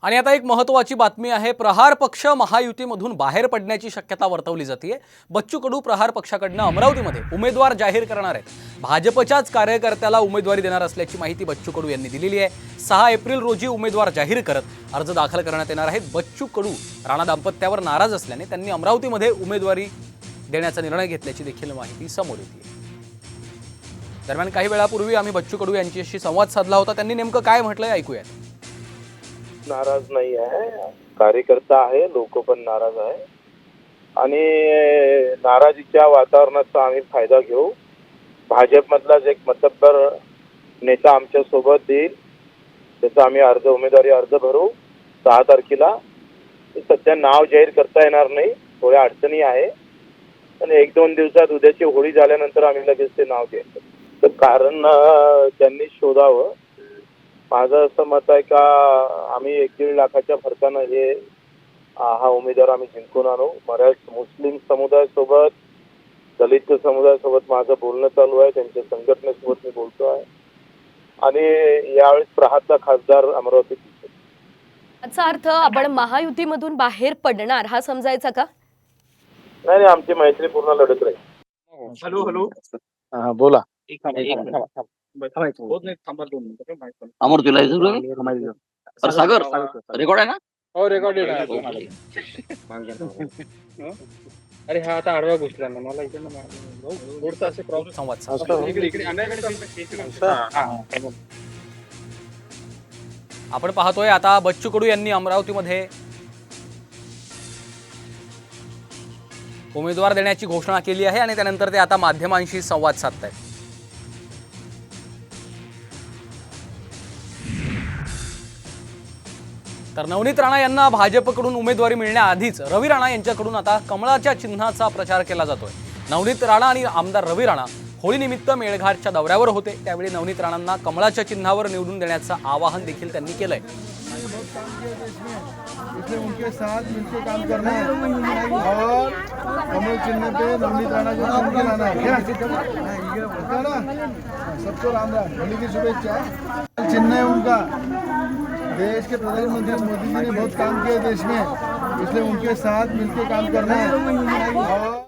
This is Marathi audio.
आणि आता एक महत्त्वाची बातमी आहे। प्रहार पक्ष महायुतीमधून बाहेर पडण्याची शक्यता वर्तवली जाते। बच्चू कडू प्रहार पक्षाकडून अमरावतीमध्ये उमेदवार जाहीर करणार आहेत। भाजपच्याच कार्यकर्त्याला उमेदवारी देणार असल्याची माहिती बच्चू कडू यांनी दिलेली आहे। 6 एप्रिल रोजी उमेदवार जाहीर करत अर्ज दाखल करण्यात येणार आहेत। बच्चू कडू राणा दाम्पत्यावर नाराज असल्याने त्यांनी अमरावतीमध्ये उमेदवारी देण्याचा निर्णय घेतल्याची देखील माहिती समोर येते आहे। दरम्यान काही वेळापूर्वी आम्ही बच्चू कडू यांच्याशी संवाद साधला होता। त्यांनी नेमकं काय म्हटलंय ऐकूया। नाराज नाही आहे, कार्यकर्ता आहे, लोक पण नाराज आहे आणि नाराजीच्या वातावरणाचा आम्ही फायदा घेऊ। भाजपमधलाच एक मतब्बर नेता आमच्या सोबत येईल, त्याचा आम्ही उमेदवारी अर्ज भरू 6 तारखेला। सध्या नाव जाहीर करता येणार नाही, थोड्या अडचणी आहे, पण 1-2 दिवसात उद्याची होळी झाल्यानंतर आम्ही लगेच ते नाव घ्यायचं। तर कारण त्यांनी शोधावं। माझं असं मत आहे का आम्ही 1-1.5 लाखाच्या फरकानं हा उमेदवार आम्ही जिंकून आणू। मुस्लिम समुदायासोबत, दलित समुदायासोबत माझं बोलणं चालू आहे, त्यांच्या संघटनेसोबत मी बोलतो आहे आणि यावेळेस प्रहारचा खासदार अमरावतीत। याचा अर्थ आपण महायुतीमधून बाहेर पडणार हा समजायचा का? नाही, आमची मैत्री पूर्ण लढत राहील। हॅलो हा बोला। अमर तुला अरे सागर रेकॉर्ड आहे ना? हो रेकॉर्डेड आहे। अरे हा आता आडवा घुसला ना मला इकडे थोडंसं असे प्रॉब्लेम संवाद साधला। आपण पाहतोय आता बच्चू कडू यांनी अमरावतीमध्ये उमेदवार देण्याची घोषणा केली आहे आणि त्यानंतर ते आता माध्यमांशी संवाद साधतायत। तर नवनीत राणा यांना भाजपकडून उमेदवारी मिळण्याआधीच रवी राणा यांच्याकडून आता कमळाच्या चिन्हाचा प्रचार केला जातोय। नवनीत राणा आणि आमदार रवी राणा होळीनिमित्त मेळघाटच्या दौऱ्यावर होते, त्यावेळी नवनीत राणांना कमळाच्या चिन्हावर निवडून देण्याचं आवाहन देखील त्यांनी केलंय। इसलिए उनके साथ मिलकर काम करना है और कमल चिन्ह पे नवनीत राणा को चुन के लाना है। क्या ना सबको राम राम, होली की शुभेच्छा। चिन्ह है उनका। देश के प्रधानमंत्री मोदी जी ने बहुत काम किया देश में, इसलिए उनके साथ मिलकर काम करना है और